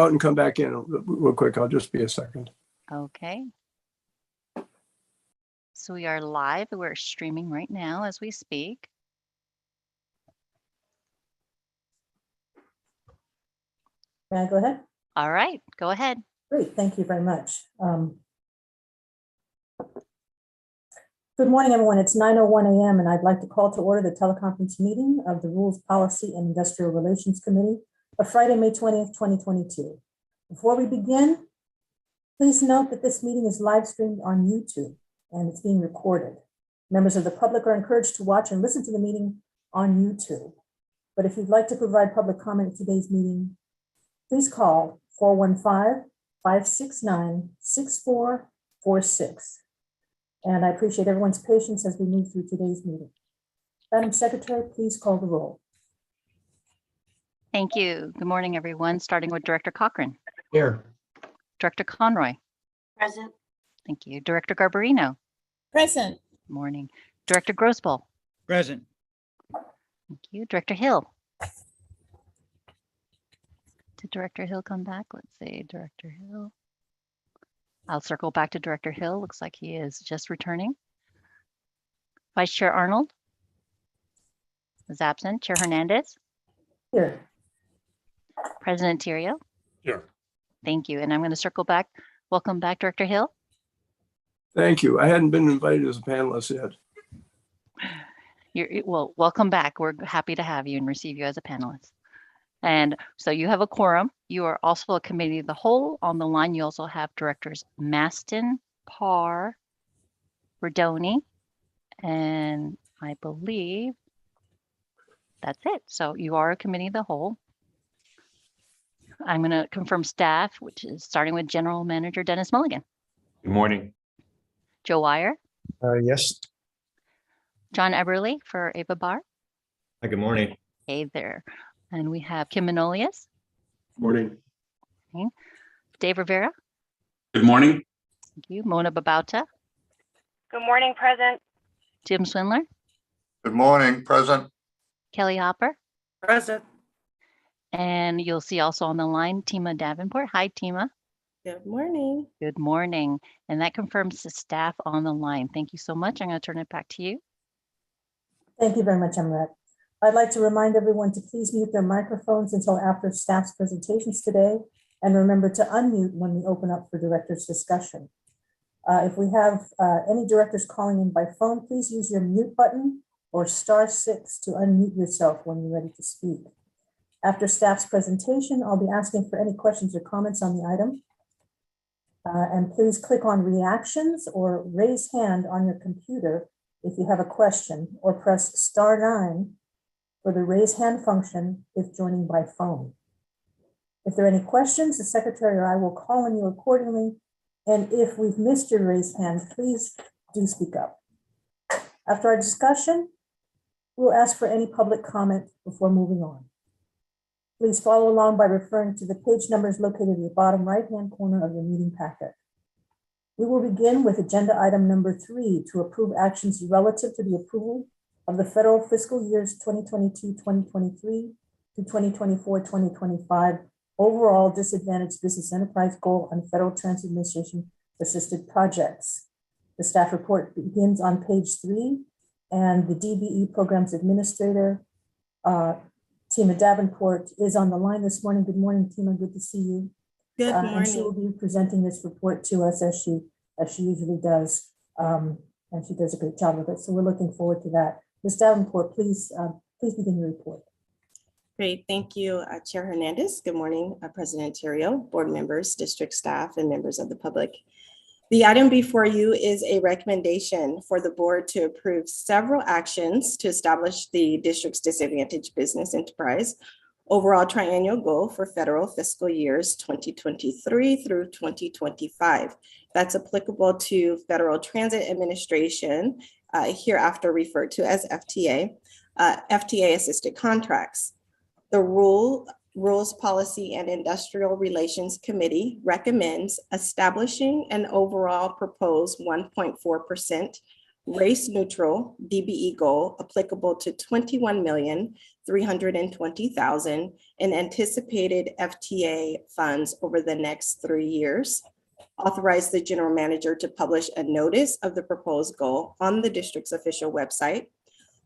out and come back in real quick. I'll just be a second. Okay. So we are live. We're streaming right now as we speak. May I go ahead? All right, go ahead. Great, thank you very much. Good morning, everyone. It's 9:01 a.m. and I'd like to call to order the teleconference meeting of the Rules, Policy, and Industrial Relations Committee of Friday, May 20th, 2022. Before we begin, please note that this meeting is live streamed on YouTube and it's being recorded. Members of the public are encouraged to watch and listen to the meeting on YouTube. But if you'd like to provide public comment at today's meeting, please call 415-569-6446. And I appreciate everyone's patience as we move through today's meeting. Madam Secretary, please call the roll. Thank you. Good morning, everyone. Starting with Director Cochran. Here. Director Conroy. Present. Thank you. Director Garbarino. Present. Good morning. Director Grosboll. Present. Thank you. Director Hill. Did Director Hill come back? Let's see, Director Hill. I'll circle back to Director Hill. Looks like he is just returning. Vice Chair Arnold is absent. Chair Hernandez. Here. President Theriault. Here. Thank you. And I'm going to circle back. Welcome back, Director Hill. Thank you. I hadn't been invited as a panelist yet. Well, welcome back. We're happy to have you and receive you as a panelist. And so you have a quorum. You are also a committee of the whole. On the line, you also have directors Maston, Parr, Rodoni, and I believe that's it. So you are a committee of the whole. I'm going to confirm staff, which is starting with General Manager Dennis Mulligan. Good morning. Joe Wire. Yes. John Eberly for Ava Barr. Hi, good morning. Hey there. And we have Kim Manolius. Morning. Dave Rivera. Good morning. Thank you. Mona Babauta. Good morning, Present. Jim Swindler. Good morning, present. Kelly Hopper. Present. And you'll see also on the line, Tima Davenport. Hi, Tima. Good morning. Good morning. And that confirms the staff on the line. Thank you so much. I'm going to turn it back to you. Thank you very much, Emret. I'd like to remind everyone to please mute their microphones until after staff's presentations today, and remember to unmute when we open up for directors' discussion. If we have any directors calling in by phone, please use your mute button or *6 to unmute yourself when you're ready to speak. After staff's presentation, I'll be asking for any questions or comments on the item. And please click on reactions or raise hand on your computer if you have a question, or press *9 for the raise hand function if joining by phone. If there are any questions, the secretary or I will call on you accordingly. And if we've missed your raised hand, please do speak up. After our discussion, we'll ask for any public comment before moving on. Please follow along by referring to the page numbers located at the bottom right-hand corner of your meeting packet. We will begin with agenda item number 3 to approve actions relative to the approval of the federal fiscal years 2022-2023 to 2024-2025 overall disadvantaged business enterprise goal on federal transit administration assisted projects. The staff report begins on page 3, and the DBE programs administrator, Tima Davenport, is on the line this morning. Good morning, Tima. Good to see you. Good morning. And she will be presenting this report to us as she usually does, and she does a great job with it. So we're looking forward to that. Ms. Davenport, please begin your report. Great, thank you, Chair Hernandez. Good morning, President Theriault, board members, district staff, and members of the public. The item before you is a recommendation for the board to approve several actions to establish the district's disadvantaged business enterprise overall triennial goal for federal fiscal years 2023 through 2025. That's applicable to Federal Transit Administration, hereafter referred to as FTA, FTA assisted contracts. The Rules, Policy, and Industrial Relations Committee recommends establishing an overall proposed 1.4% race-neutral DBE goal applicable to 21,320,000 in anticipated FTA funds over the next 3 years. Authorize the general manager to publish a notice of the proposed goal on the district's official website.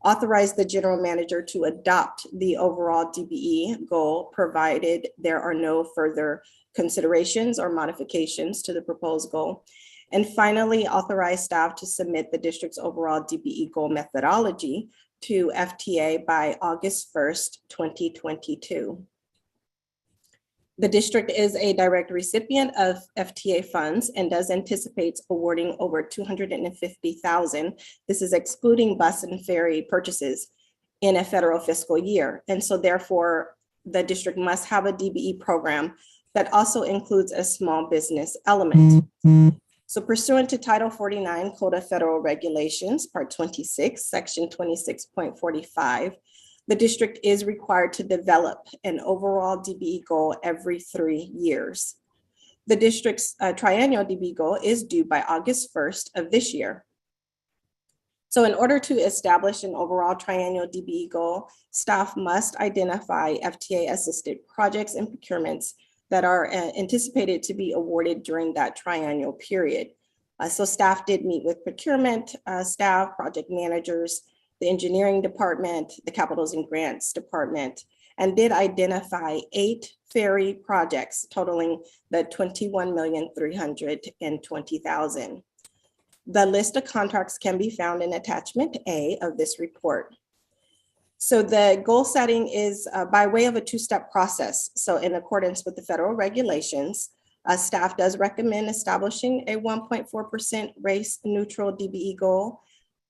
Authorize the general manager to adopt the overall DBE goal, provided there are no further considerations or modifications to the proposed goal. And finally, authorize staff to submit the district's overall DBE goal methodology to FTA by August 1st, 2022. The district is a direct recipient of FTA funds and does anticipate awarding over $250,000. This is excluding bus and ferry purchases in a federal fiscal year. And so therefore, the district must have a DBE program that also includes a small business element. So pursuant to Title 49 Code of Federal Regulations, Part 26, Section 26.45, the district is required to develop an overall DBE goal every 3 years. The district's triennial DBE goal is due by August 1st of this year. So in order to establish an overall triennial DBE goal, staff must identify FTA-assisted projects and procurements that are anticipated to be awarded during that triennial period. So staff did meet with procurement staff, project managers, the engineering department, the capitals and grants department, and did identify 8 ferry projects totaling the $21,320,000. The list of contracts can be found in attachment A of this report. So the goal setting is by way of a 2-step process. So in accordance with the federal regulations, staff does recommend establishing a 1.4% race neutral DBE goal.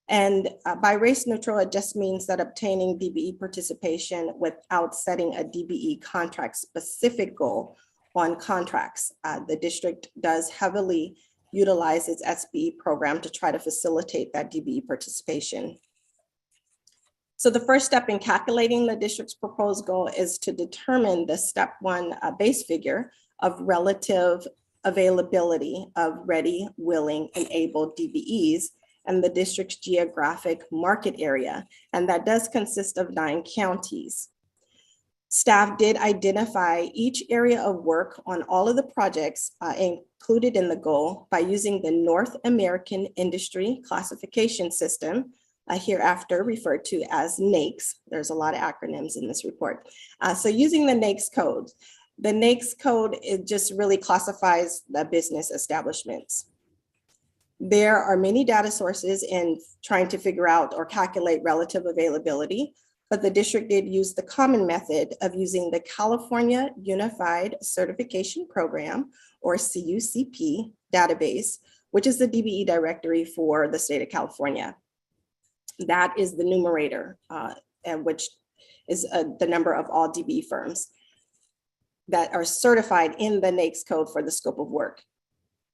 And by race neutral, it just means that obtaining DBE participation without setting a DBE contract specific goal on contracts. The district does heavily utilize its SBE program to try to facilitate that DBE participation. So the first step in calculating the district's proposed goal is to determine the step 1 base figure of relative availability of ready, willing, and able DBEs and the district's geographic market area. And that does consist of 9 counties. Staff did identify each area of work on all of the projects included in the goal by using the North American Industry Classification System, hereafter referred to as NAICS. There's a lot of acronyms in this report. So using the NAICS code, the NAICS code, it just really classifies the business establishments. There are many data sources in trying to figure out or calculate relative availability, but the district did use the common method of using the California Unified Certification Program, or CUCP database, which is the DBE directory for the state of California. That is the numerator, which is the number of all DBE firms that are certified in the NAICS code for the scope of work.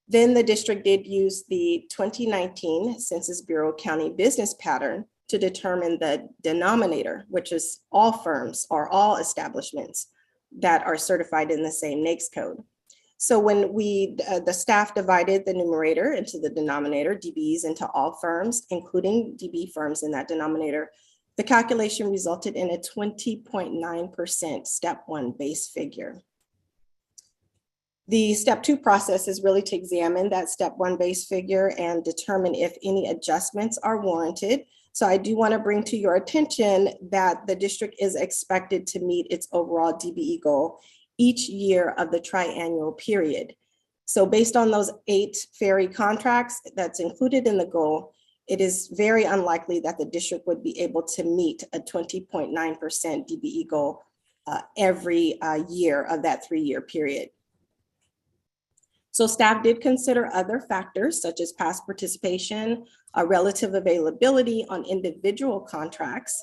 Then the district did use the 2019 Census Bureau County Business Pattern to determine the denominator, which is all firms or all establishments that are certified in the same NAICS code. So when the staff divided the numerator into the denominator, DBEs into all firms, including DBE firms in that denominator, the calculation resulted in a 20.9% step 1 base figure. The step 2 process is really to examine that step 1 base figure and determine if any adjustments are warranted. So I do want to bring to your attention that the district is expected to meet its overall DBE goal each year of the triennial period. So based on those 8 ferry contracts that's included in the goal, it is very unlikely that the district would be able to meet a 20.9% DBE goal every year of that 3-year period. So staff did consider other factors such as past participation, relative availability on individual contracts,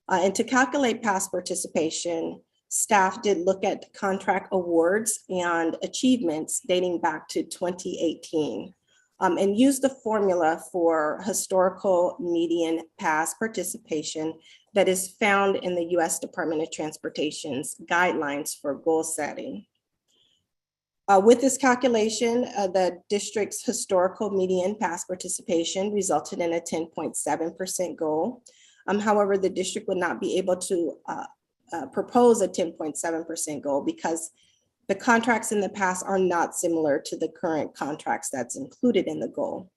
and to calculate past participation, staff did look at contract awards and achievements dating back to 2018 and used the formula for historical median past participation that is found in the U.S. Department of Transportation's guidelines for goal setting. With this calculation, the district's historical median past participation resulted in a 10.7% goal. However, the district would not be able to propose a 10.7% goal because the contracts in the past are not similar to the current contracts that's included in the goal.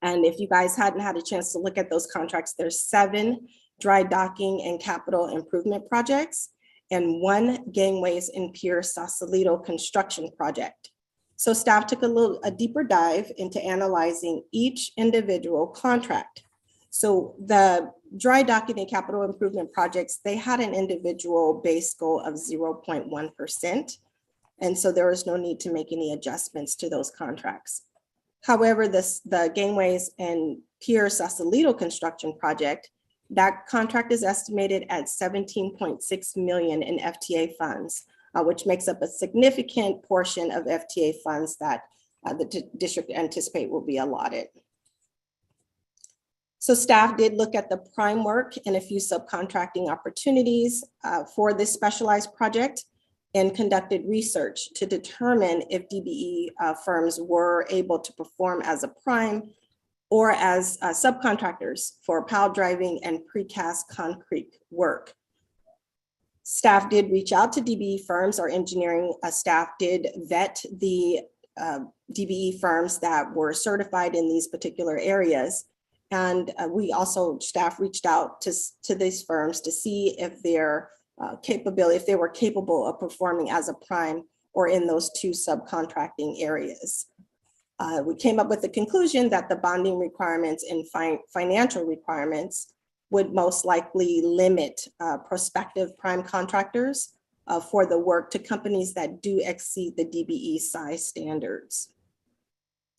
And if you guys hadn't had a chance to look at those contracts, there's 7 dry docking and capital improvement projects and 1 gangways and pier Sausalito construction project. So staff took a deeper dive into analyzing each individual contract. So the dry docking and capital improvement projects, they had an individual base goal of 0.1%. And so there was no need to make any adjustments to those contracts. However, the gangways and pier Sausalito construction project, that contract is estimated at $17.6 million in FTA funds, which makes up a significant portion of FTA funds that the district anticipate will be allotted. So staff did look at the prime work and a few subcontracting opportunities for this specialized project and conducted research to determine if DBE firms were able to perform as a prime or as subcontractors for pile driving and precast concrete work. Staff did reach out to DBE firms. Our engineering staff did vet the DBE firms that were certified in these particular areas. And we also, staff reached out to these firms to see if they're if they were capable of performing as a prime or in those 2 subcontracting areas. We came up with the conclusion that the bonding requirements and financial requirements would most likely limit prospective prime contractors for the work to companies that do exceed the DBE size standards.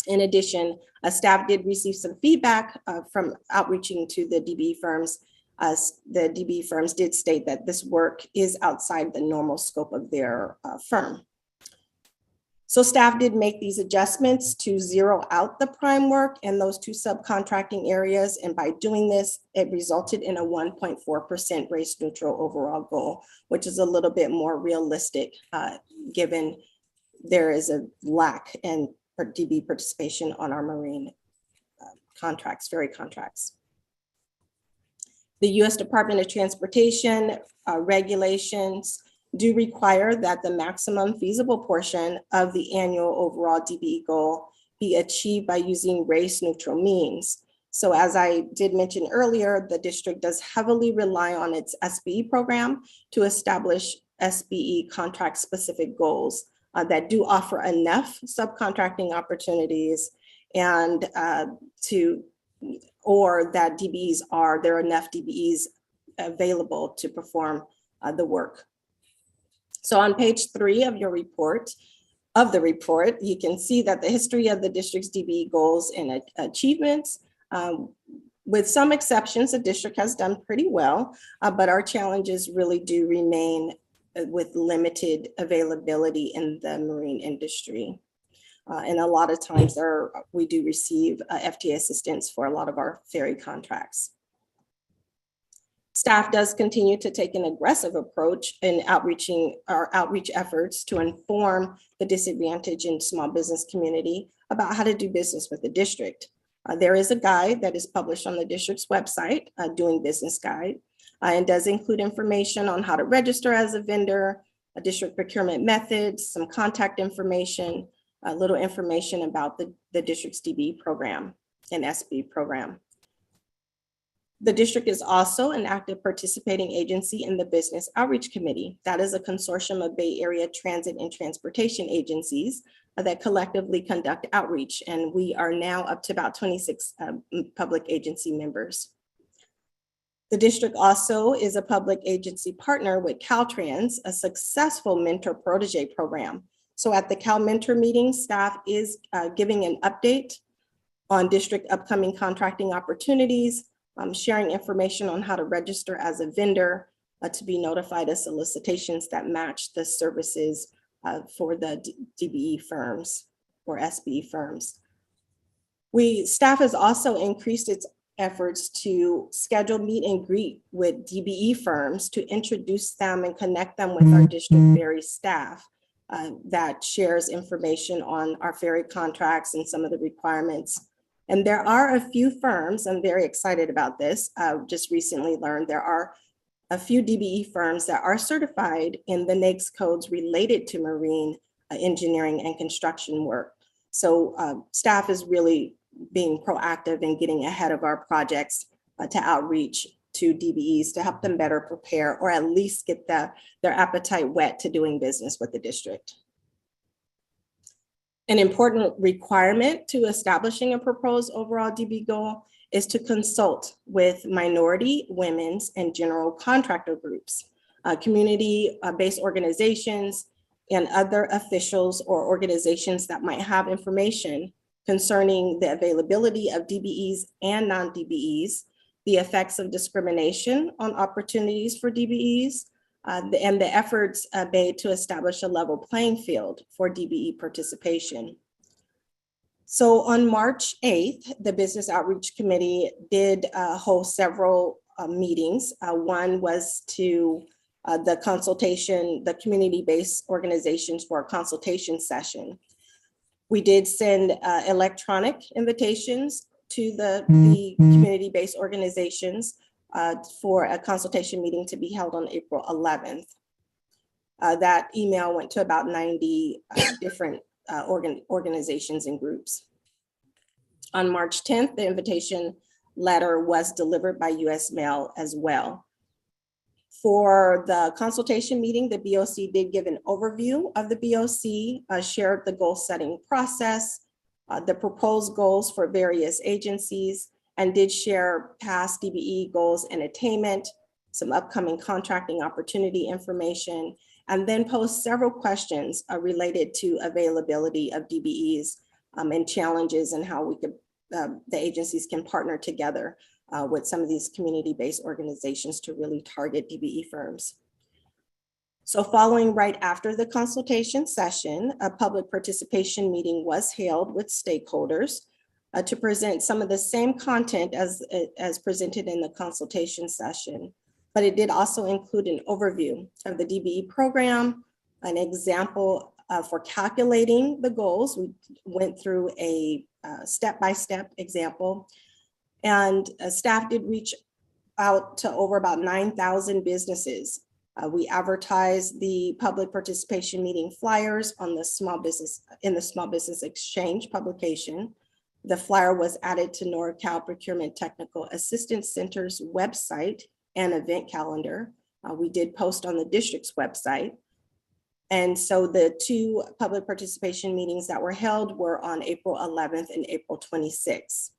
In addition, staff did receive some feedback from outreaching to the DBE firms. The DBE firms did state that this work is outside the normal scope of their firm. So staff did make these adjustments to zero out the prime work in those 2 subcontracting areas. And by doing this, it resulted in a 1.4% race neutral overall goal, which is a little bit more realistic given there is a lack in DBE participation on our marine contracts, ferry contracts. The U.S. Department of Transportation regulations do require that the maximum feasible portion of the annual overall DBE goal be achieved by using race neutral means. So as I did mention earlier, the district does heavily rely on its SBE program to establish SBE contract specific goals that do offer enough subcontracting opportunities and or that there are enough DBEs available to perform the work. So on page 3 of your report, you can see that the history of the district's DBE goals and achievements. With some exceptions, the district has done pretty well, but our challenges really do remain with limited availability in the marine industry. And a lot of times we do receive FTA assistance for a lot of our ferry contracts. Staff does continue to take an aggressive approach in outreach efforts to inform the disadvantaged and small business community about how to do business with the district. There is a guide that is published on the district's website, Doing Business Guide, and does include information on how to register as a vendor, a district procurement methods, some contact information, a little information about the district's DBE program and SB program. The district is also an active participating agency in the Business Outreach Committee. That is a consortium of Bay Area transit and transportation agencies that collectively conduct outreach. And we are now up to about 26 public agency members. The district also is a public agency partner with Caltrans, a successful mentor protege program. So at the Cal Mentor meeting, staff is giving an update on district upcoming contracting opportunities, sharing information on how to register as a vendor, to be notified of solicitations that match the services for the DBE firms or SBE firms. Staff has also increased its efforts to schedule meet and greet with DBE firms to introduce them and connect them with our district ferry staff that shares information on our ferry contracts and some of the requirements. And there are a few firms, I'm very excited about this, just recently learned there are a few DBE firms that are certified in the NAICS codes related to marine engineering and construction work. So staff is really being proactive in getting ahead of our projects to outreach to DBEs to help them better prepare or at least get their appetite wet to doing business with the district. An important requirement to establishing a proposed overall DB goal is to consult with minority, women's, and general contractor groups, community-based organizations, and other officials or organizations that might have information concerning the availability of DBEs and non-DBEs, the effects of discrimination on opportunities for DBEs, and the efforts made to establish a level playing field for DBE participation. So on March 8th, the Business Outreach Committee did host several meetings. One was to the consultation, the community-based organizations for a consultation session. We did send electronic invitations to the community-based organizations for a consultation meeting to be held on April 11th. That email went to about 90 different organizations and groups. On March 10th, the invitation letter was delivered by US mail as well. For the consultation meeting, the BOC did give an overview of the BOC, shared the goal setting process, the proposed goals for various agencies, and did share past DBE goals and attainment, some upcoming contracting opportunity information, and then posed several questions related to availability of DBEs and challenges and how we could, the agencies can partner together with some of these community-based organizations to really target DBE firms. So following right after the consultation session, a public participation meeting was held with stakeholders to present some of the same content as presented in the consultation session. But it did also include an overview of the DBE program, an example for calculating the goals. We went through a step-by-step example, and staff did reach out to over about 9,000 businesses. We advertised the public participation meeting flyers on the Small Business Exchange publication. The flyer was added to NorCal Procurement Technical Assistance Center's website and event calendar. We did post on the district's website. And so the two public participation meetings that were held were on April 11th and April 26th.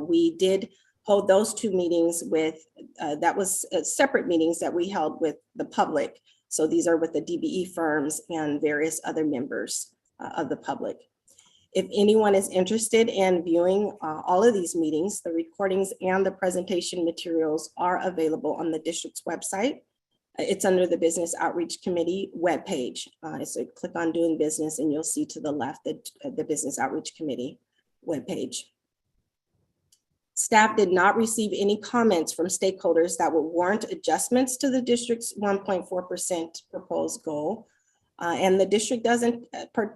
We did hold those two meetings with, that was separate meetings that we held with the public. So these are with the DBE firms and various other members of the public. If anyone is interested in viewing all of these meetings, the recordings and the presentation materials are available on the district's website. It's under the Business Outreach Committee webpage. So click on Doing Business and you'll see to the left the Business Outreach Committee webpage. Staff did not receive any comments from stakeholders that would warrant adjustments to the district's 1.4% proposed goal. And the district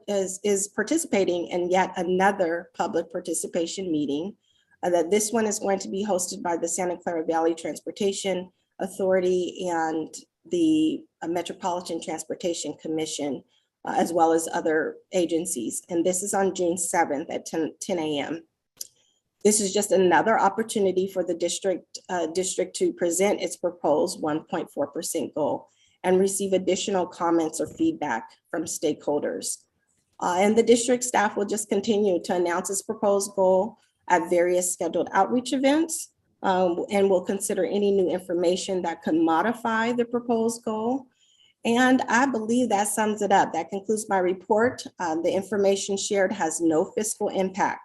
is participating in yet another public participation meeting. That this one is going to be hosted by the Santa Clara Valley Transportation Authority and the Metropolitan Transportation Commission, as well as other agencies. And this is on June 7th at 10 a.m. This is just another opportunity for the district to present its proposed 1.4% goal and receive additional comments or feedback from stakeholders. And the district staff will just continue to announce its proposed goal at various scheduled outreach events, and will consider any new information that could modify the proposed goal. And I believe that sums it up. That concludes my report. The information shared has no fiscal impact,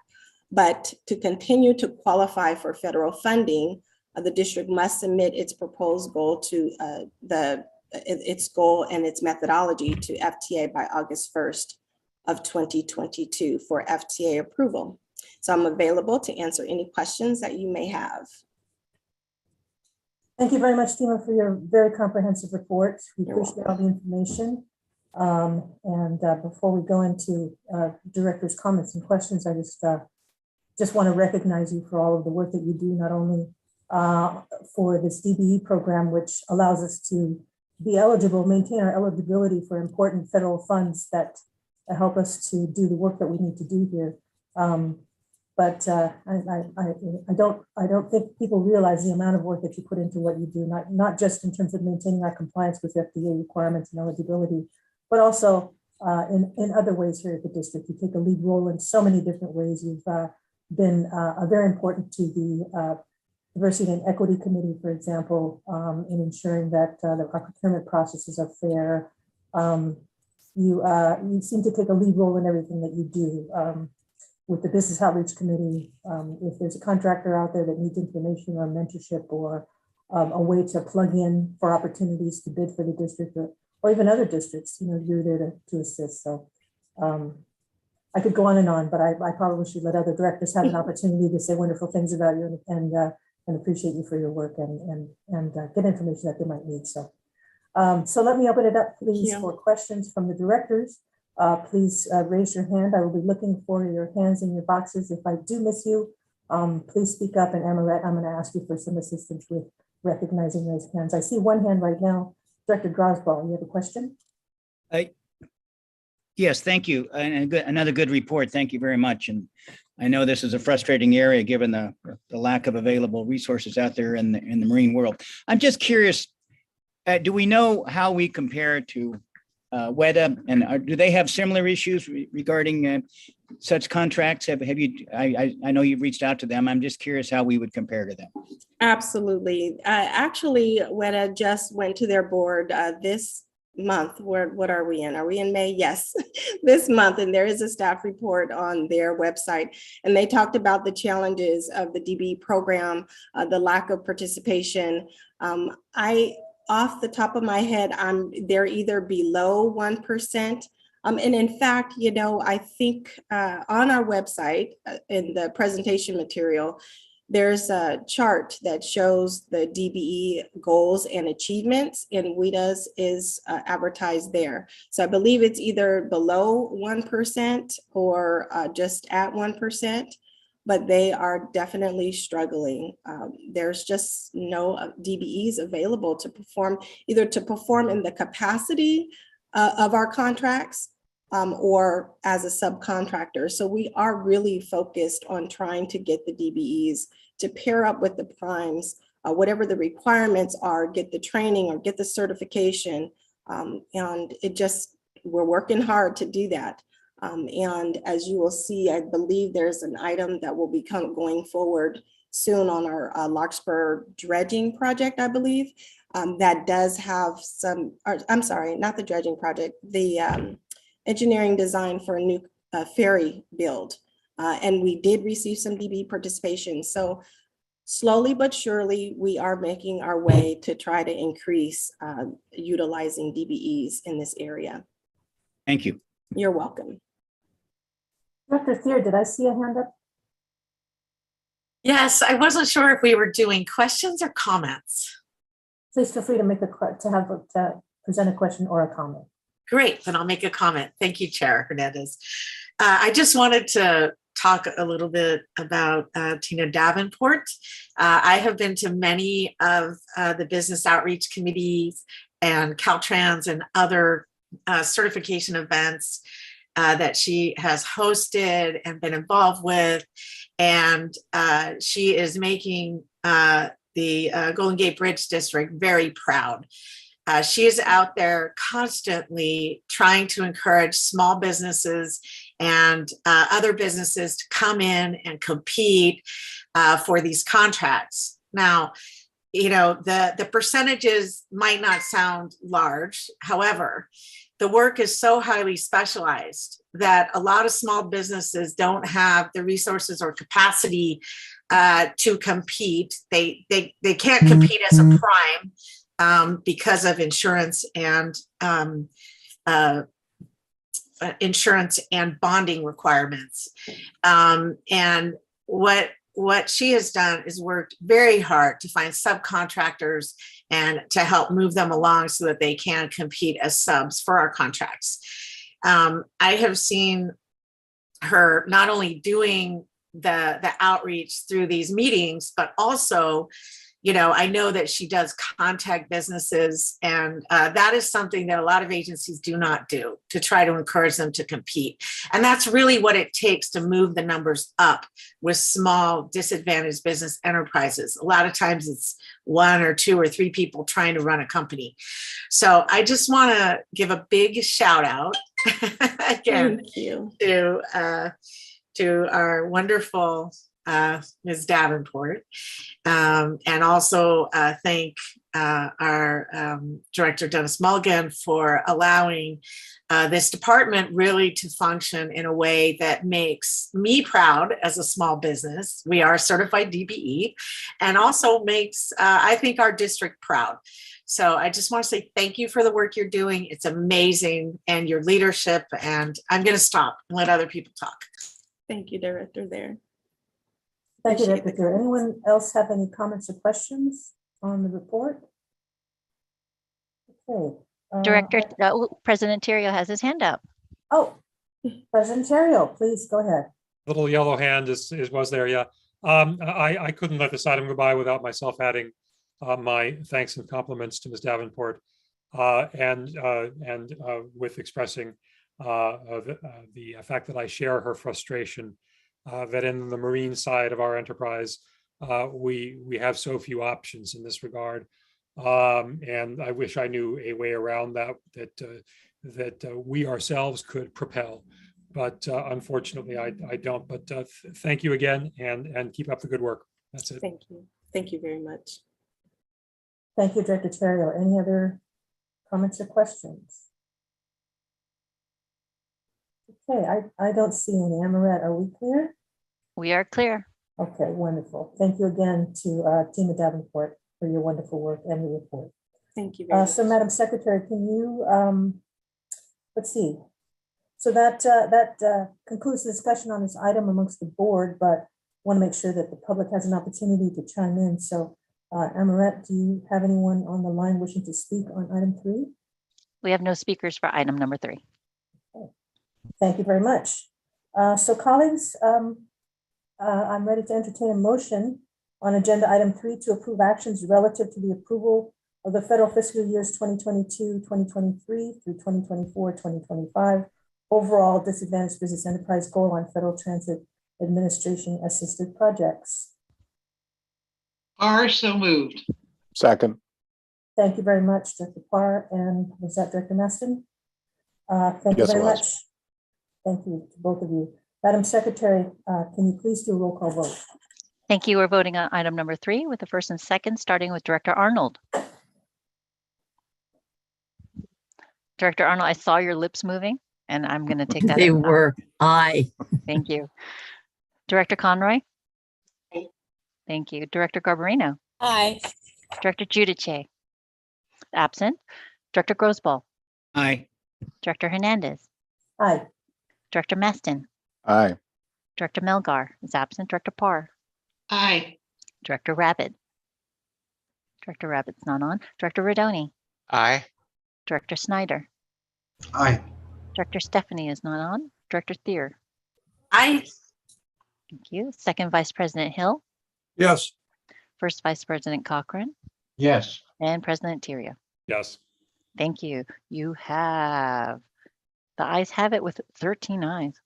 but to continue to qualify for federal funding, the district must submit its proposed goal to its goal and its methodology to FTA by August 1st of 2022 for FTA approval. So I'm available to answer any questions that you may have. Thank you very much, Tima, for your very comprehensive report. We You're appreciate all the information. Before we go into director's comments and questions, I just want to recognize you for all of the work that you do, not only for this DBE program, which allows us to be eligible, maintain our eligibility for important federal funds that help us to do the work that we need to do here. But I don't think people realize the amount of work that you put into what you do, not just in terms of maintaining our compliance with FDA requirements and eligibility, but also in other ways here at the district. You take a lead role in so many different ways. You've been very important to the Diversity and Equity Committee, for example, in ensuring that our procurement processes are fair. You seem to take a lead role in everything that you do. With the Business Outreach Committee, if there's a contractor out there that needs information or mentorship or a way to plug in for opportunities to bid for the district or even other districts, you're there to assist. So I could go on, but I probably should let other directors have an opportunity to say wonderful things about you and appreciate you for your work and get information that they might need. So let me open it up, please, for questions from the directors. Please raise your hand. I will be looking for your hands in your boxes. If I do miss you, please speak up. And Amaret, I'm going to ask you for some assistance with recognizing those hands. I see one hand right now. Director Grosball, you have a question? Yes, thank you. And another good report. Thank you very much. And I know this is a frustrating area given the lack of available resources out there in the marine world. I'm just curious, do we know how we compare to WEDA, and do they have similar issues regarding such contracts? Have you? I know you've reached out to them. I'm just curious how we would compare to them. Absolutely. Actually, WEDA just went to their board this month. What are we in? Are we in May? Yes, this month. And there is a staff report on their website. And they talked about the challenges of the DB program, the lack of participation. Off the top of my head, they're either below 1%. And in fact, I think on our website in the presentation material, there's a chart that shows the DBE goals and achievements, and WEDA's is advertised there. So I believe it's either below 1% or just at 1%. But they are definitely struggling. There's just no DBEs available to perform, either to perform in the capacity of our contracts or as a subcontractor. So we are really focused on trying to get the DBEs to pair up with the primes, whatever the requirements are, get the training or get the certification. And we're working hard to do that. And as you will see, I believe there's an item that will be going forward soon on our Larkspur dredging project, I believe, that does have I'm sorry, not the dredging project, the engineering design for a new ferry build. And we did receive some DB participation. So slowly but surely, we are making our way to try to increase utilizing DBEs in this area. Thank you. You're welcome. Dr. Thier, did I see a hand up? Yes, I wasn't sure if we were doing questions or comments. Please feel free to present a question or a comment. Great, then I'll make a comment. Thank you, Chair Hernandez. I just wanted to talk a little bit about Tina Davenport. I have been to many of the business outreach committees and Caltrans and other certification events that she has hosted and been involved with. And she is making the Golden Gate Bridge District very proud. She is out there constantly trying to encourage small businesses and other businesses to come in and compete for these contracts. Now, the percentages might not sound large. However, the work is so highly specialized that a lot of small businesses don't have the resources or capacity to compete. They can't compete as a prime because of insurance and bonding requirements. And what what she has done is worked very hard to find subcontractors and to help move them along so that they can compete as subs for our contracts. I have seen her not only doing the outreach through these meetings, but also, I know that she does contact businesses, and that is something that a lot of agencies do not do, to try to encourage them to compete. And that's really what it takes to move the numbers up with small disadvantaged business enterprises. A lot of times it's 1 or 2 or 3 people trying to run a company. So I just want to give a big shout out again Thank you. to our wonderful Ms. Davenport, and also thank our Director Dennis Mulligan for allowing this department really to function in a way that makes me proud as a small business. We are certified DBE, and also makes, I think, our district proud. So I just want to say thank you for the work you're doing. It's amazing, and your leadership, and I'm going to stop and let other people talk. Thank you, Director there. Thank you, Appreciate Director. Anyone else have any comments or questions on the report? Okay. Director, President Terrio has his hand up. Oh, President Terrio, please go ahead. Little yellow hand was there, yeah. I couldn't let this item go by without myself adding my thanks and compliments to Ms. Davenport, and with expressing the fact that I share her frustration that in the marine side of our enterprise, we have so few options in this regard. And I wish I knew a way around that we ourselves could propel. But unfortunately, I don't. But thank you again, and keep up the good work. That's it. Thank you. Thank you very much. Thank you, Director Terrio. Any other comments or questions? Okay, I don't see any. Amaret, are we clear? We are clear. Okay, wonderful. Thank you again to Tina Davenport for your wonderful work and the report. Thank you very much. So, Madam Secretary, can you, let's see. So that concludes the discussion on this item amongst the board, but want to make sure that the public has an opportunity to chime in. So, Amaret, do you have anyone on the line wishing to speak on item 3? We have no speakers for item number 3. Okay. Thank you very much. So, colleagues, I'm ready to entertain a motion on agenda item 3 to approve actions relative to the approval of the federal fiscal years 2022, 2023 through 2024, 2025 overall disadvantaged business enterprise goal on Federal Transit Administration assisted projects. Are so moved. Second. Thank you very much, Director Parr, and was that Director Maston? Thank you Yes, it very was. much. Thank you to both of you. Madam Secretary, can you please do a roll call vote? Thank you. We're voting on item number 3 with the first and second, starting with Director Arnold. Director Arnold, I saw your lips moving, and I'm going to take that. They as were. Aye. Thank you. Director Conroy? Aye. Thank you. Director Garbarino? Aye. Director Giudice? Absent. Director Grosbol? Aye. Director Hernandez? Aye. Director Maston? Aye. Director Melgar is absent. Director Parr? Aye. Director Rabbit? Director Rabbit's not on. Director Rodoni? Aye. Director Snyder? Aye. Director Stephanie is not on. Director Thier? Aye. Thank you. Second Vice President Hill? Yes. First Vice President Cochran? Yes. And President Terrio? Yes. Thank you. You have, the ayes have it with 13 ayes.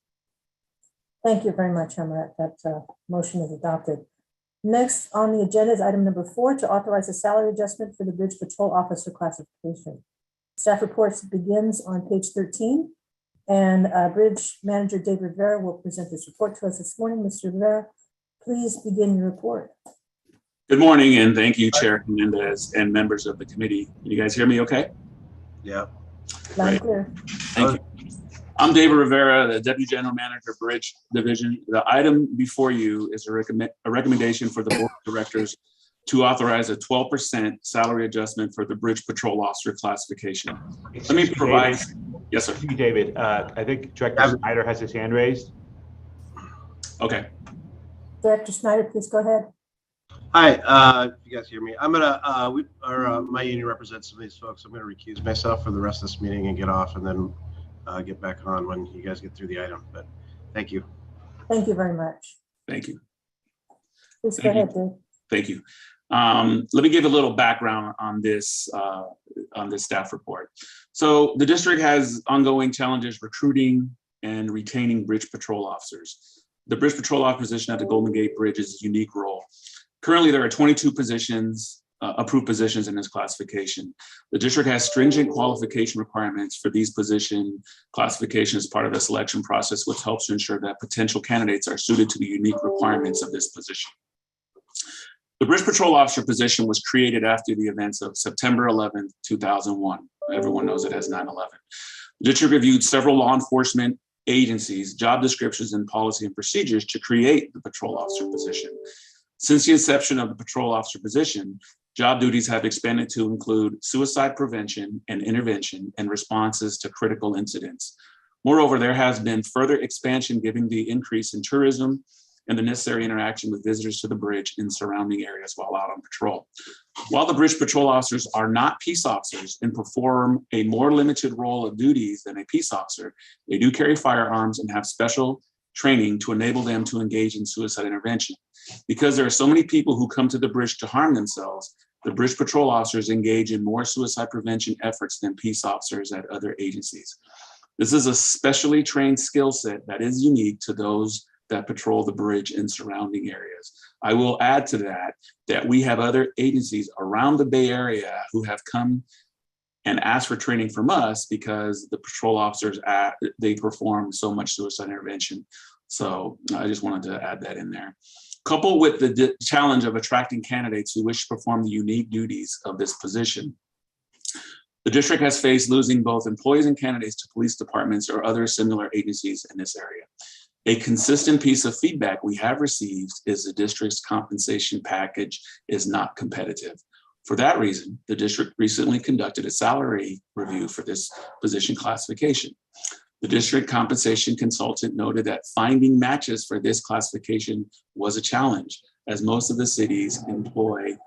Thank you very much, Amaret. That motion is adopted. Next on the agenda is item number 4 to authorize a salary adjustment for the Bridge Patrol Officer classification. Staff reports begins on page 13, and Bridge Manager Dave Rivera will present this report to us this morning. Mr. Rivera, please begin your report. Good morning, and thank you, Chair Hernandez and members of the committee. Can you guys hear me okay? Yeah. Loud and clear. Thank you. I'm David Rivera, the Deputy General Manager, Bridge Division. The item before you is a recommendation for the Board of Directors to authorize a 12% salary adjustment for the Bridge Patrol Officer classification. Let me provide. Yes, sir. Thank you, David. I think Director Snyder has his hand raised. Okay. Director Snyder, please go ahead. Hi, if you guys hear me, I'm gonna, my union represents some of these folks. I'm gonna recuse myself for the rest of this meeting and get off and then get back on when you guys get through the item, but thank you. Thank you very much. Thank you. Please go ahead, Dave. Thank you. Let me give a little background on this staff report. So the district has ongoing challenges recruiting and retaining bridge patrol officers. The bridge patrol officer position at the Golden Gate Bridge is a unique role. Currently, there are 22 positions, approved positions in this classification. The district has stringent qualification requirements for these position classifications as part of the selection process, which helps to ensure that potential candidates are suited to the unique requirements of this position. The Bridge Patrol Officer position was created after the events of September 11th, 2001. Everyone knows it as 9/11. The district reviewed several law enforcement agencies, job descriptions, and policy and procedures to create the patrol officer position. Since the inception of the patrol officer position, job duties have expanded to include suicide prevention and intervention and responses to critical incidents. Moreover, there has been further expansion given the increase in tourism and the necessary interaction with visitors to the bridge in surrounding areas while out on patrol. While the bridge patrol officers are not peace officers and perform a more limited role of duties than a peace officer, they do carry firearms and have special training to enable them to engage in suicide intervention. Because there are so many people who come to the bridge to harm themselves, the bridge patrol officers engage in more suicide prevention efforts than peace officers at other agencies. This is a specially trained skill set that is unique to those that patrol the bridge and surrounding areas. I will add to that we have other agencies around the Bay Area who have come and asked for training from us because the patrol officers, they perform so much suicide intervention. So I just wanted to add that in there. Coupled with the challenge of attracting candidates who wish to perform the unique duties of this position, the district has faced losing both employees and candidates to police departments or other similar agencies in this area. A consistent piece of feedback we have received is the district's compensation package is not competitive. For that reason, the district recently conducted a salary review for this position classification. The district compensation consultant noted that finding matches for this classification was a challenge, as most of the cities employ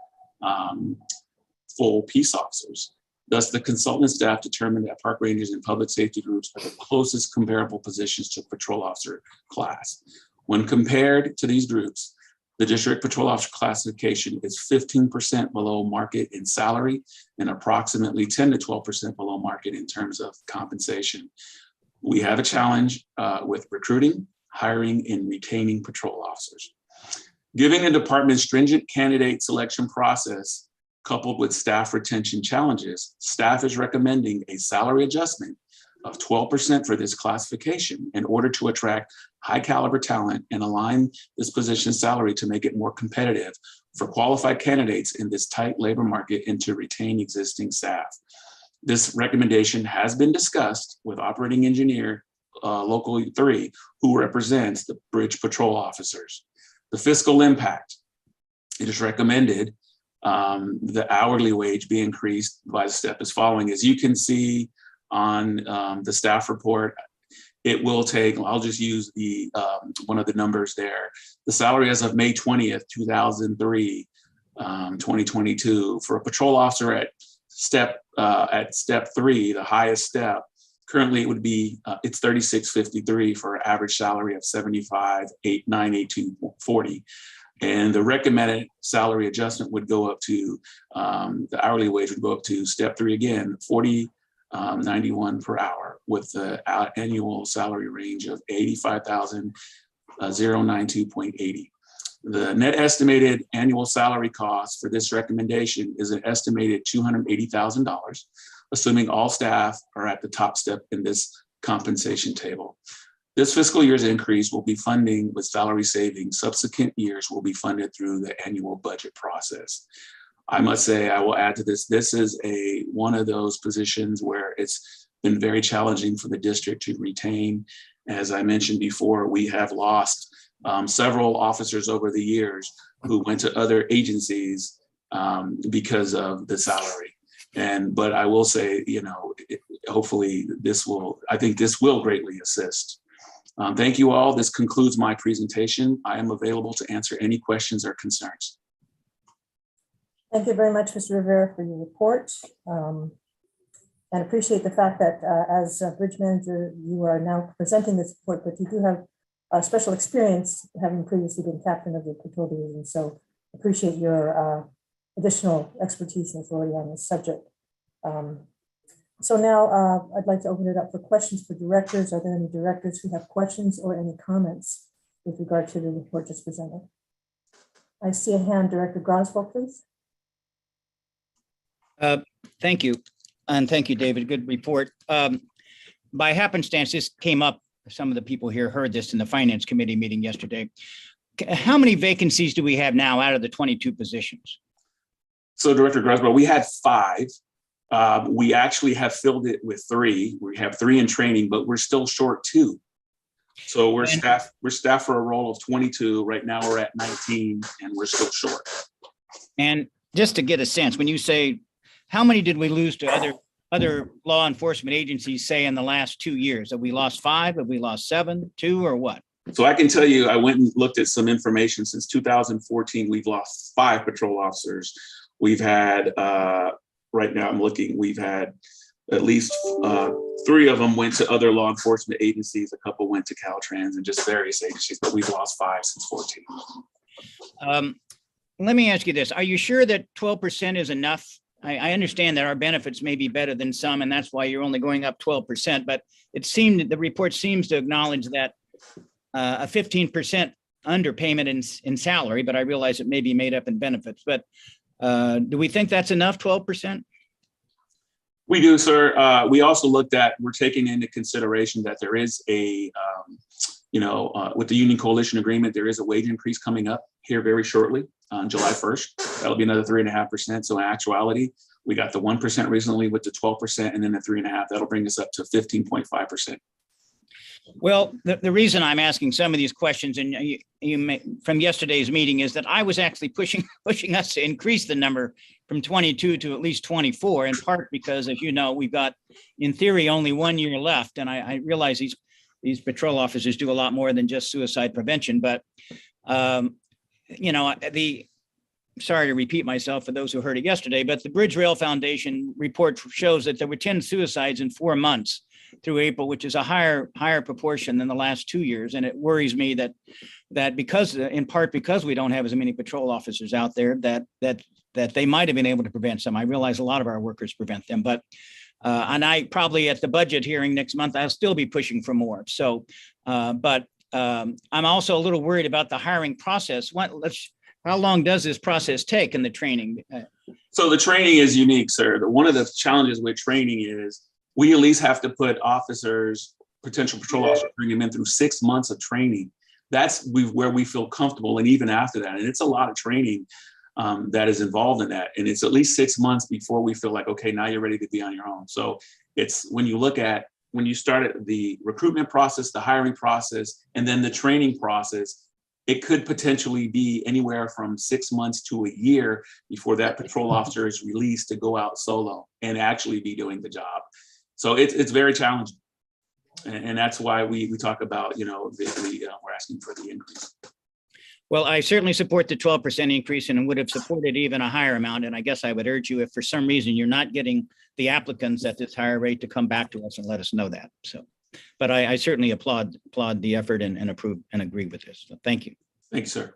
full peace officers. Thus, the consultant staff determined that park rangers and public safety groups are the closest comparable positions to patrol officer class. When compared to these groups, the district patrol officer classification is 15% below market in salary and approximately 10 to 12% below market in terms of compensation. We have a challenge with recruiting, hiring, and retaining patrol officers. Given the department's stringent candidate selection process, coupled with staff retention challenges, staff is recommending a salary adjustment of 12% for this classification in order to attract high caliber talent and align this position's salary to make it more competitive for qualified candidates in this tight labor market and to retain existing staff. This recommendation has been discussed with operating engineer Local 3, who represents the bridge patrol officers. The fiscal impact, it is recommended the hourly wage be increased by the step as following. As you can see on the staff report, it will take, I'll just use the one of the numbers there. The salary as of May 20th, 2003, 2022, for a patrol officer at step 3, the highest step, currently it would be, it's $36.53 for an average salary of $75,982.40. And the recommended salary adjustment would go up to, the hourly wage would go up to step 3 again, $40.91 per hour, with the annual salary range of $85,092.80. The net estimated annual salary cost for this recommendation is an estimated $280,000, assuming all staff are at the top step in this compensation table. This fiscal year's increase will be funding with salary savings. Subsequent years will be funded through the annual budget process. I must say, I will add to this, this is one of those positions where it's been very challenging for the district to retain. As I mentioned before, we have lost several officers over the years who went to other agencies because of the salary. But I will say, hopefully I think this will greatly assist Thank you all. This concludes my presentation. I am available to answer any questions or concerns. Thank you very much, Mr. Rivera, for your report. And appreciate the fact that as a bridge manager, you are now presenting this report, but you do have a special experience having previously been captain of the patrol division. So appreciate your additional expertise and authority on this subject. So now I'd like to open it up for questions for directors. Are there any directors who have questions or any comments with regard to the report just presented? I see a hand, Director Groswell, please. Thank you. And thank you, David. Good report. By happenstance, this came up. Some of the people here heard this in the Finance Committee meeting yesterday. How many vacancies do we have now out of the 22 positions? So Director Groswell, we had 5. We actually have filled it with 3. We have 3 in training, but we're still short 2. So we're staffed for a role of 22. Right now we're at 19 and we're still short. And just to get a sense, when you say, how many did we lose to other law enforcement agencies, say, in the last 2 years? Have we lost 5? Have we lost 7, 2, or what? So I can tell you, I went and looked at some information. Since 2014, we've lost 5 patrol officers. We've had, right now I'm looking, we've had at least 3 of them went to other law enforcement agencies. A couple went to Caltrans and just various agencies, but we've lost 5 since 14. Let me ask you this. Are you sure that 12% is enough? I understand that our benefits may be better than some, and that's why you're only going up 12%, but the report seems to acknowledge that a 15% underpayment in salary, but I realize it may be made up in benefits. But do we think that's enough, 12%? We do, sir. We also looked at, we're taking into consideration that there is a, with the Union Coalition Agreement, there is a wage increase coming up here very shortly on July 1st. That'll be another 3.5%. So in actuality, we got the 1% recently with the 12% and then the 3.5%. That'll bring us up to 15.5%. Well, the reason I'm asking some of these questions, and you may, from yesterday's meeting, is that I was actually pushing us to increase the number from 22 to at least 24, in part because, as you know, we've got, in theory, only 1 year left. And I realize these patrol officers do a lot more than just suicide prevention. But, sorry to repeat myself for those who heard it yesterday, but the Bridge Rail Foundation report shows that there were 10 suicides in 4 months through April, which is a higher proportion than the last 2 years. And it worries me that because, in part because we don't have as many patrol officers out there, that they might have been able to prevent some. I realize a lot of our workers prevent them, but and I probably at the budget hearing next month, I'll still be pushing for more. So, but I'm also a little worried about the hiring process. How long does this process take in the training? So the training is unique, sir. One of the challenges with training is we at least have to put officers, potential patrol officers, bring them in through 6 months of training. That's where we feel comfortable. And even after that, and it's a lot of training that is involved in that. And it's at least 6 months before we feel like, okay, now you're ready to be on your own. So it's when you start the recruitment process, the hiring process, and then the training process, it could potentially be anywhere from 6 months to a year before that patrol officer is released to go out solo and actually be doing the job. So it's very challenging. And that's why we talk about, we're asking for the increase. Well, I certainly support the 12% increase and would have supported even a higher amount. And I guess I would urge you, if for some reason you're not getting the applicants at this higher rate, to come back to us and let us know that. So, but I certainly applaud the effort and approve and agree with this. So thank you. Thank you, sir.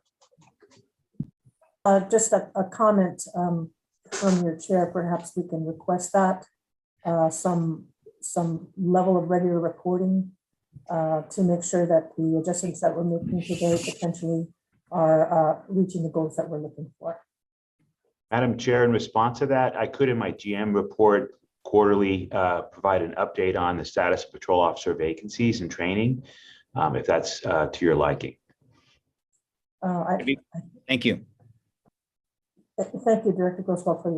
Just a comment from your chair. Perhaps we can request that some level of regular reporting to make sure that the adjustments that we're making today potentially are reaching the goals that we're looking for. Madam Chair, in response to that, I could in my GM report quarterly provide an update on the status of patrol officer vacancies and training, if that's to your liking. Thank you. Thank you, Director Goswell, for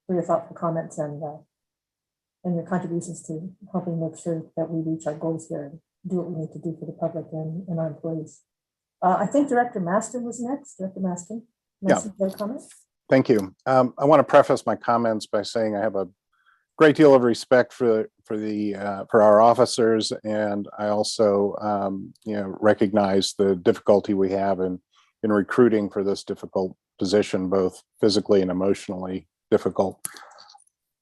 your thoughtful comments and your contributions to helping make sure that we reach our goals here and do what we need to do for the public and our employees. I think Director Maston was next. Director Maston, yeah. Comment? Thank you. I want to preface my comments by saying I have a great deal of respect for our officers, and I also recognize the difficulty we have in recruiting for this difficult position, both physically and emotionally difficult.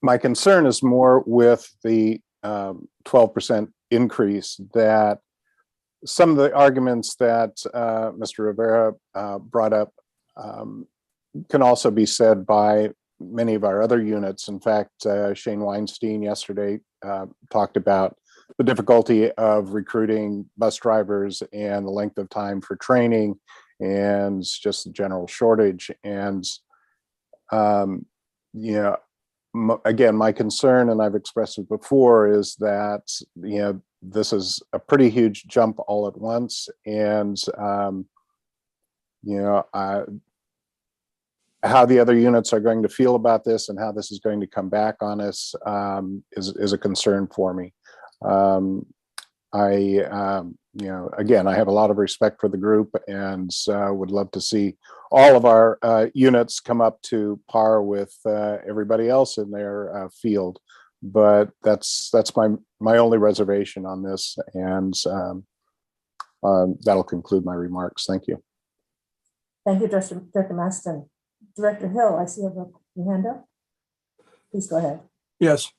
My concern is more with the 12% increase, that some of the arguments that Mr. Rivera brought up can also be said by many of our other units. In fact, Shane Weinstein yesterday talked about the difficulty of recruiting bus drivers and the length of time for training and just the general shortage. And, again, my concern, and I've expressed it before, is that, this is a pretty huge jump all at once. And, how the other units are going to feel about this and how this is going to come back on us is a concern for me. Again, I have a lot of respect for the group and would love to see all of our units come up to par with everybody else in their field. But that's my only reservation on this, and that'll conclude my remarks. Thank you. Thank you, Director Maston. Director Hill, I see you have your hand up. Please go ahead. Yes.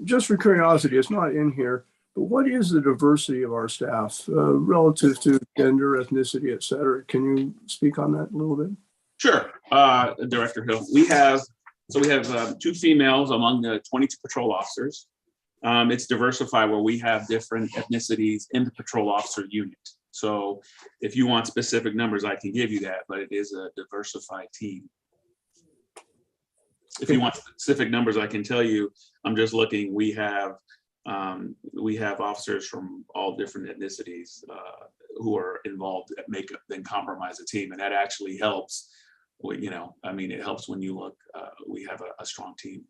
Just for curiosity, it's not in here, but what is the diversity of our staff relative to gender, ethnicity, et cetera? Can you speak on that a little bit? Sure, Director Hill. We have 2 females among the 22 patrol officers. It's diversified where we have different ethnicities in the patrol officer unit. So if you want specific numbers, I can give you that, but it is a diversified team. If you want specific numbers, I can tell you, I'm just looking, we have officers from all different ethnicities who are involved that make up, then compromise a team. And that actually helps. It helps when you look, we have a strong team.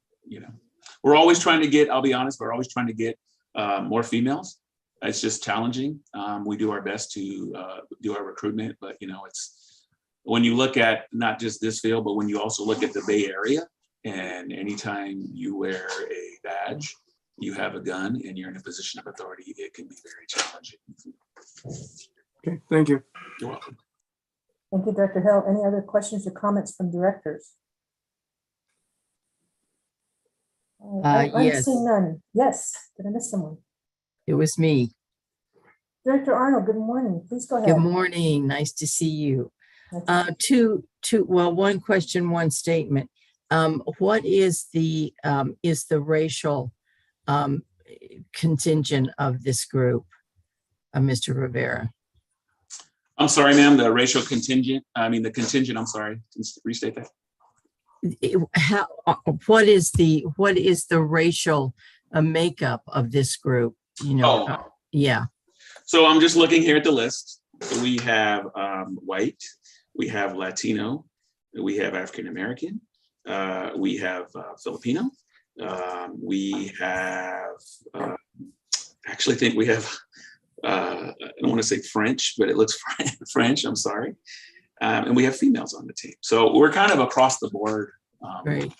We're always trying to get, I'll be honest, we're always trying to get more females. It's just challenging. We do our best to do our recruitment, but it's when you look at not just this field, but when you also look at the Bay Area, and anytime you wear a badge, you have a gun and you're in a position of authority, it can be very challenging. Okay, thank you. You're welcome. Thank you, Director Hill. Any other questions or comments from directors? I'm Yes, seeing none. Yes, did I miss someone? it was me. Director Arnold, good morning. Please go ahead. Good morning. Nice to see you. Nice One question, one statement. What is the racial contingent of this group, Mr. Rivera? I'm sorry, ma'am, the racial contingent, the contingent, I'm sorry, can you restate that? What is the racial makeup of this group? Yeah. So I'm just looking here at the list. We have white, we have Latino, we have African American, we have Filipino, we have, actually think we have, I don't want to say French, but it looks French, I'm sorry. And we have females on the team. So we're kind of across the board. Right.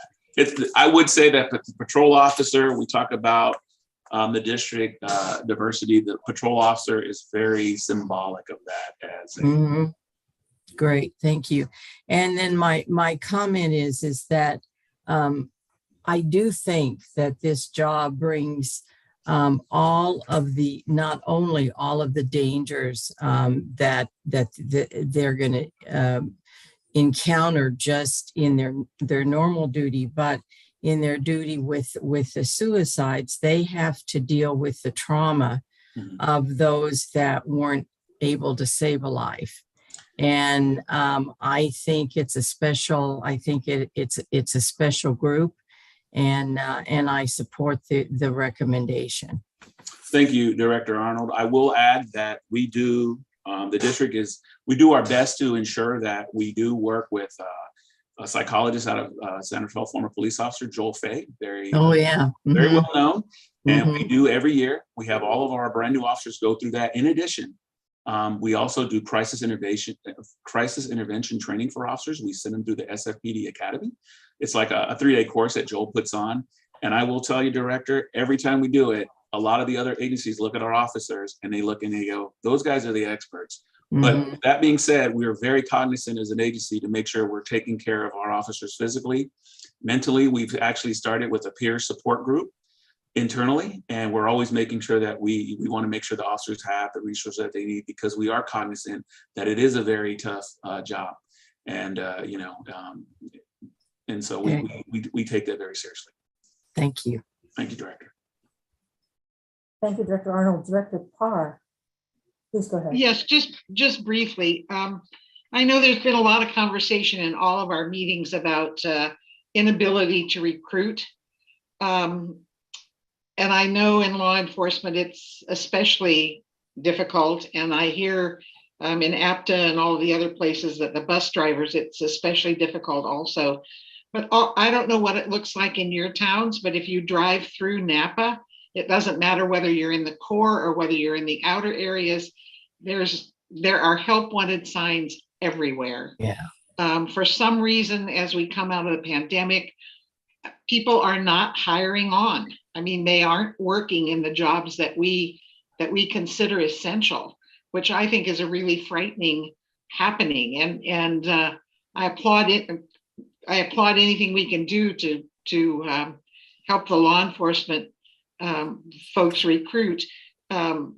I would say that the patrol officer, we talk about the district diversity, the patrol officer is very symbolic of that. Great, thank you. And then my comment is that I do think that this job brings all of the, not only all of the dangers that they're going to encounter just in their normal duty, but in their duty with the suicides, they have to deal with the trauma of those that weren't able to save a life. And I think it's a special, it's a special group, and I support the recommendation. Thank you, Director Arnold. I will add that we do, the district we do our best to ensure that we do work with a psychologist out of San Rafael, former police officer, Joel Fay, very well known. And we do every year, we have all of our brand new officers go through that. In addition, we also do crisis intervention training for officers. We send them through the SFPD Academy. It's like a 3-day course that Joel puts on. And I will tell you, Director, every time we do it, a lot of the other agencies look at our officers and they look and they go, those guys are the experts. But that being said, we are very cognizant as an agency to make sure we're taking care of our officers physically, mentally. We've actually started with a peer support group internally, and we're always making sure that we want to make sure the officers have the resources that they need, because we are cognizant that it is a very tough job. And, and so we take that very seriously. Thank you. Thank you, Director. Thank you, Director Arnold. Director Parr, please go ahead. Yes, just briefly. I know there's been a lot of conversation in all of our meetings about inability to recruit. And I know in law enforcement, it's especially difficult. And I hear in APTA and all the other places that the bus drivers, it's especially difficult also. But I don't know what it looks like in your towns, but if you drive through Napa, it doesn't matter whether you're in the core or whether you're in the outer areas, there are help wanted signs everywhere. Yeah. For some reason, as we come out of the pandemic, people are not hiring on. I mean, they aren't working in the jobs that we consider essential, which I think is a really frightening happening. And I applaud it. I applaud anything we can do to help the law enforcement folks recruit. And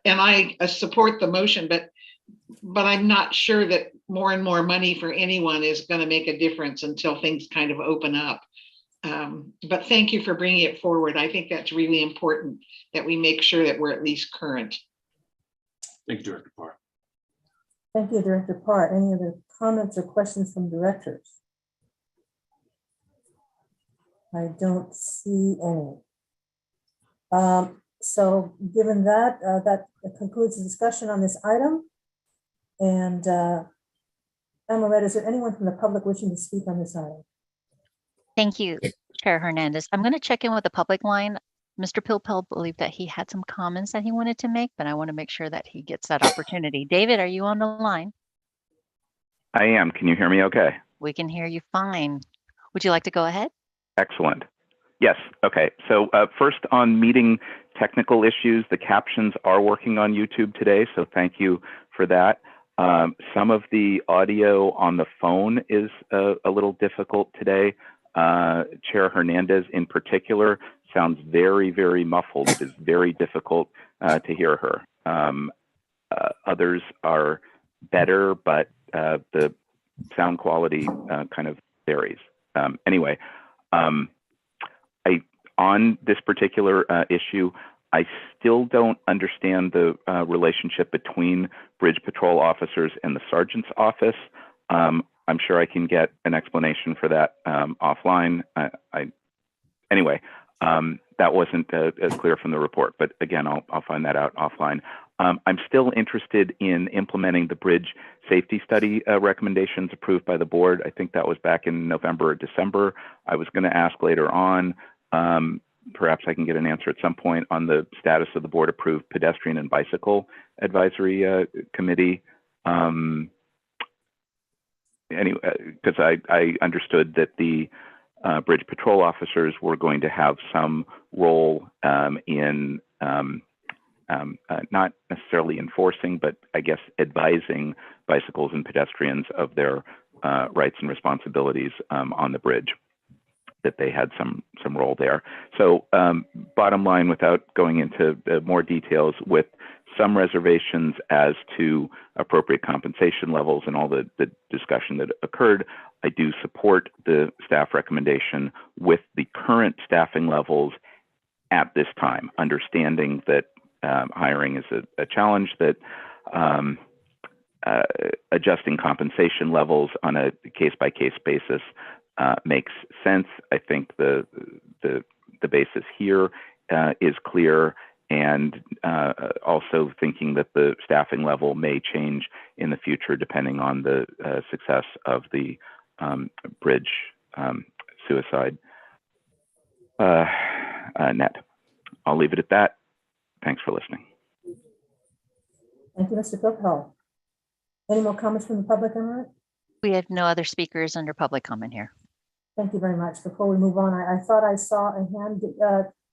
I support the motion, but I'm not sure that more and more money for anyone is going to make a difference until things kind of open up. But thank you for bringing it forward. I think that's really important that we make sure that we're at least current. Thank you, Director Parr. Thank you, Director Parr. Any other comments or questions from directors? I don't see any. So given that, that concludes the discussion on this item. And Amoret, is there anyone from the public wishing to speak on this item? Thank you, Chair Hernandez. I'm going to check in with the public line. Mr. Pilpel believed that he had some comments that he wanted to make, but I want to make sure that he gets that opportunity. David, are you on the line? I am. Can you hear me okay? We can hear you fine. Would you like to go ahead? Excellent. Yes. Okay. So first, on meeting technical issues, the captions are working on YouTube today, so thank you for that. Some of the audio on the phone is a little difficult today. Chair Hernandez in particular sounds very, very muffled. It is very difficult to hear her. Others are better, but the sound quality kind of varies. Anyway, on this particular issue, I still don't understand the relationship between Bridge Patrol officers and the sergeant's office. I'm sure I can get an explanation for that offline. Anyway, that wasn't as clear from the report, but again, I'll find that out offline. I'm still interested in implementing the bridge safety study recommendations approved by the board. I think that was back in November or December. I was going to ask later on, perhaps I can get an answer at some point on the status of the board approved pedestrian and bicycle advisory committee. Anyway, because I understood that the Bridge Patrol officers were going to have some role in not necessarily enforcing, but I guess advising bicycles and pedestrians of their rights and responsibilities on the bridge, that they had some role there. So bottom line, without going into more details, with some reservations as to appropriate compensation levels and all the discussion that occurred, I do support the staff recommendation with the current staffing levels at this time, understanding that hiring is a challenge, that adjusting compensation levels on a case-by-case basis makes sense. I think the basis here is clear, and also thinking that the staffing level may change in the future depending on the success of the bridge suicide net. I'll leave it at that. Thanks for listening. Thank you, Mr. Pilpel. Any more comments from the public, Amoret? We have no other speakers under public comment here. Thank you very much. Before we move on, I thought I saw a hand.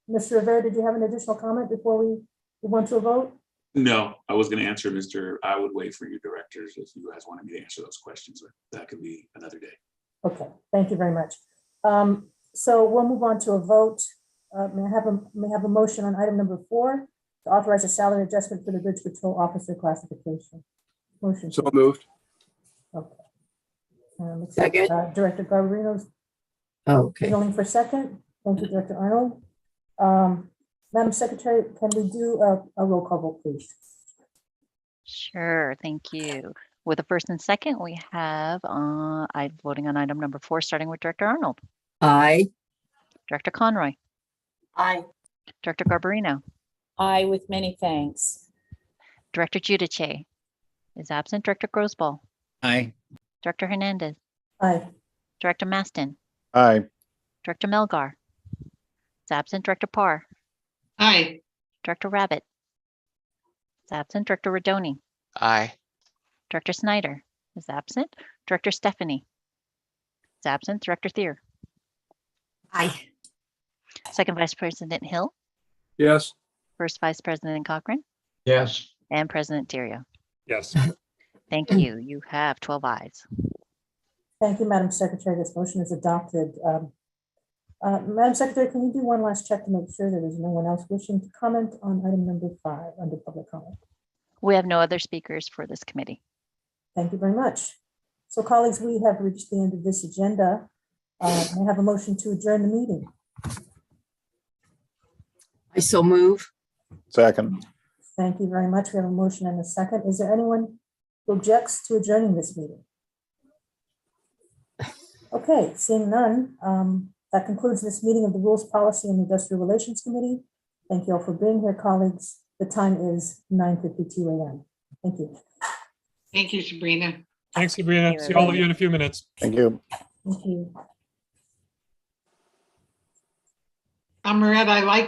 Mr. Rivera, did you have an additional comment before we went to a vote? No, I was going to answer, I would wait for you directors if you guys wanted me to answer those questions, but that could be another day. Okay, thank you very much. So we'll move on to a vote. May I have a motion on item number 4 to authorize a salary adjustment for the Bridge Patrol Officer classification? Motion. So moved. Okay. Second. Director Garbarino's Okay. signaling for second. Thank you, Director Arnold. Madam Secretary, can we do a roll call vote, please? Sure, thank you. With the first and second, we have I'm voting on item number 4, starting with Director Arnold. Aye. Director Conroy. Aye. Director Garbarino. Aye, with many thanks. Director Giudice is absent. Director Grosbol. Aye. Director Hernandez. Aye. Director Maston. Aye. Director Melgar is absent. Director Parr. Aye. Director Rabbit is absent. Director Rodoni. Aye. Director Snyder is absent. Director Stephanie is absent. Director Thier. Aye. Second Vice President Hill. Yes. First Vice President Cochran. Yes. And President Terrio. Yes. Thank you. You have 12 ayes. Thank you, Madam Secretary. This motion is adopted. Madam Secretary, can you do one last check to make sure that there's no one else wishing to comment on item number 5 under public comment? We have no other speakers for this committee. Thank you very much. So colleagues, we have reached the end of this agenda. May I have a motion to adjourn the meeting? I so move. Second. Thank you very much. We have a motion and a second. Is there anyone who objects to adjourning this meeting? Okay, seeing none, that concludes this meeting of the Rules, Policy, and Industrial Relations Committee. Thank you all for being here, colleagues. The time is 9:52 a.m. Thank you. Thank you, Sabrina. Thanks, Sabrina. See all of you in a few minutes. Thank you. Thank you. Marette, I like